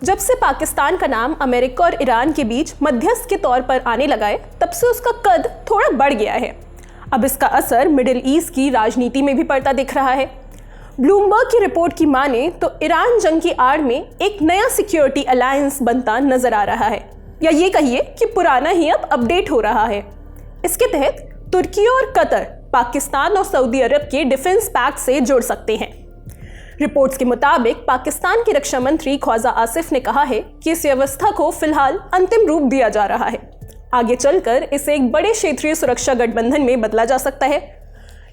जब से पाकिस्तान का नाम अमेरिका और ईरान के बीच मध्यस्थ के तौर पर आने लगा है, तब से उसका कद थोड़ा बढ़ गया है। अब इसका असर मिडिल ईस्ट की राजनीति में भी पड़ता दिख रहा है। ब्लूमबर्ग की रिपोर्ट की माने तो ईरान जंग की आड़ में एक नया सिक्योरिटी अलायंस बनता नजर आ रहा है, या ये कहिए कि पुराना ही अब अपडेट हो रहा है। इसके तहत तुर्की और कतर पाकिस्तान और सऊदी अरब के डिफेंस पैक्ट से जुड़ सकते हैं। रिपोर्ट्स के मुताबिक पाकिस्तान के रक्षा मंत्री ख्वाजा आसिफ ने कहा है कि इस व्यवस्था को फिलहाल अंतिम रूप दिया जा रहा है। आगे चलकर इसे एक बड़े क्षेत्रीय सुरक्षा गठबंधन में बदला जा सकता है।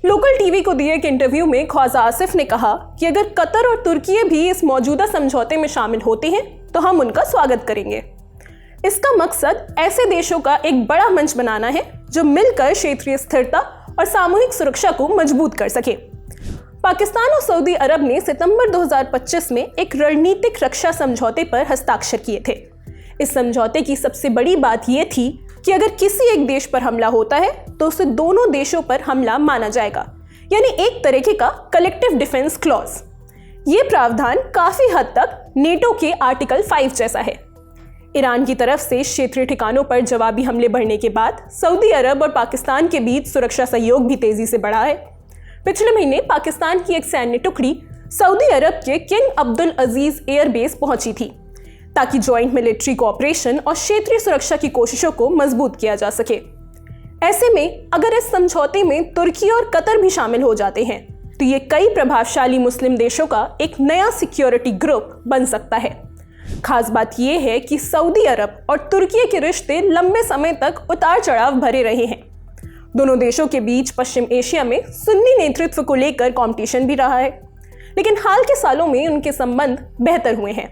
लोकल टीवी को दिए एक इंटरव्यू में ख्वाजा आसिफ ने कहा कि अगर कतर और तुर्की भी इस मौजूदा समझौते में शामिल होते हैं तो हम उनका स्वागत करेंगे। इसका मकसद ऐसे देशों का एक बड़ा मंच बनाना है जो मिलकर क्षेत्रीय स्थिरता और सामूहिक सुरक्षा को मजबूत कर सके। पाकिस्तान और सऊदी अरब ने सितंबर 2025 में एक रणनीतिक रक्षा समझौते पर हस्ताक्षर किए थे। इस समझौते की सबसे बड़ी बात यह थी कि अगर किसी एक देश पर हमला होता है तो उसे दोनों देशों पर हमला माना जाएगा, यानी एक तरीके का कलेक्टिव डिफेंस क्लॉज। ये प्रावधान काफी हद तक नेटो के आर्टिकल 5 जैसा है। ईरान की तरफ से क्षेत्रीय ठिकानों पर जवाबी हमले बढ़ने के बाद सऊदी अरब और पाकिस्तान के बीच सुरक्षा सहयोग भी तेजी से बढ़ा है। पिछले महीने पाकिस्तान की एक सैन्य टुकड़ी सऊदी अरब के किंग अब्दुल अजीज एयरबेस पहुंची थी ताकि ज्वाइंट मिलिट्री कोऑपरेशन और क्षेत्रीय सुरक्षा की कोशिशों को मजबूत किया जा सके। ऐसे में अगर इस समझौते में तुर्की और कतर भी शामिल हो जाते हैं तो ये कई प्रभावशाली मुस्लिम देशों का एक नया सिक्योरिटी ग्रुप बन सकता है। खास बात यह है कि सऊदी अरब और तुर्की के रिश्ते लंबे समय तक उतार चढ़ाव भरे रहे हैं। दोनों देशों के बीच पश्चिम एशिया में सुन्नी नेतृत्व को लेकर कंपटीशन भी रहा है, लेकिन हाल के सालों में उनके संबंध बेहतर हुए हैं।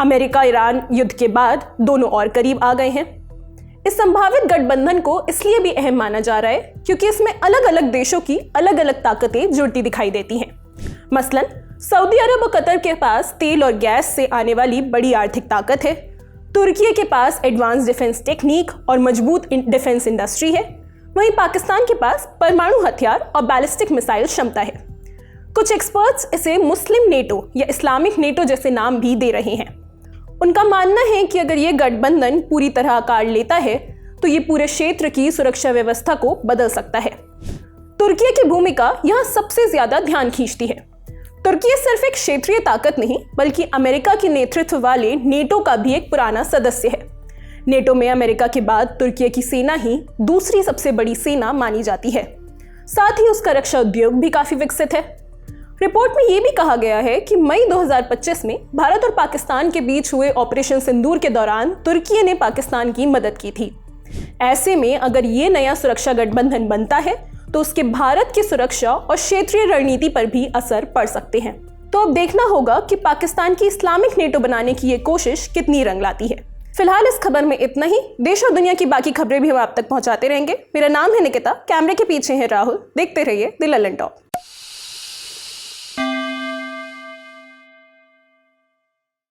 अमेरिका ईरान युद्ध के बाद दोनों और करीब आ गए हैं। इस संभावित गठबंधन को इसलिए भी अहम माना जा रहा है क्योंकि इसमें अलग अलग देशों की अलग अलग ताकतें जुड़ती दिखाई देती हैं। मसलन सऊदी अरब और कतर के पास तेल और गैस से आने वाली बड़ी आर्थिक ताकत है। तुर्की के पास एडवांस डिफेंस टेक्निक और मजबूत डिफेंस इंडस्ट्री है। वहीं पाकिस्तान के पास परमाणु हथियार और बैलिस्टिक मिसाइल क्षमता है। कुछ एक्सपर्ट्स इसे मुस्लिम नेटो या इस्लामिक नेटो जैसे नाम भी दे रहे हैं। उनका मानना है कि अगर ये गठबंधन पूरी तरह आकार लेता है तो ये पूरे क्षेत्र की सुरक्षा व्यवस्था को बदल सकता है। तुर्की की भूमिका यहाँ सबसे ज्यादा ध्यान खींचती है। तुर्की सिर्फ एक क्षेत्रीय ताकत नहीं बल्कि अमेरिका के नेतृत्व वाले नेटो का भी एक पुराना सदस्य है। नेटो में अमेरिका के बाद तुर्की की सेना ही दूसरी सबसे बड़ी सेना मानी जाती है। साथ ही उसका रक्षा उद्योग भी काफी विकसित है। रिपोर्ट में यह भी कहा गया है कि मई 2025 में भारत और पाकिस्तान के बीच हुए ऑपरेशन सिंदूर के दौरान तुर्की ने पाकिस्तान की मदद की थी। ऐसे में अगर ये नया सुरक्षा गठबंधन बनता है तो उसके भारत की सुरक्षा और क्षेत्रीय रणनीति पर भी असर पड़ सकते हैं। तो अब देखना होगा कि पाकिस्तान की इस्लामिक नेटो बनाने की ये कोशिश कितनी रंग लाती है। फिलहाल इस खबर में इतना ही। देश और दुनिया की बाकी खबरें भी हम आप तक पहुंचाते रहेंगे। मेरा नाम है निकिता, कैमरे के पीछे है राहुल। देखते रहिए द ललन टॉप।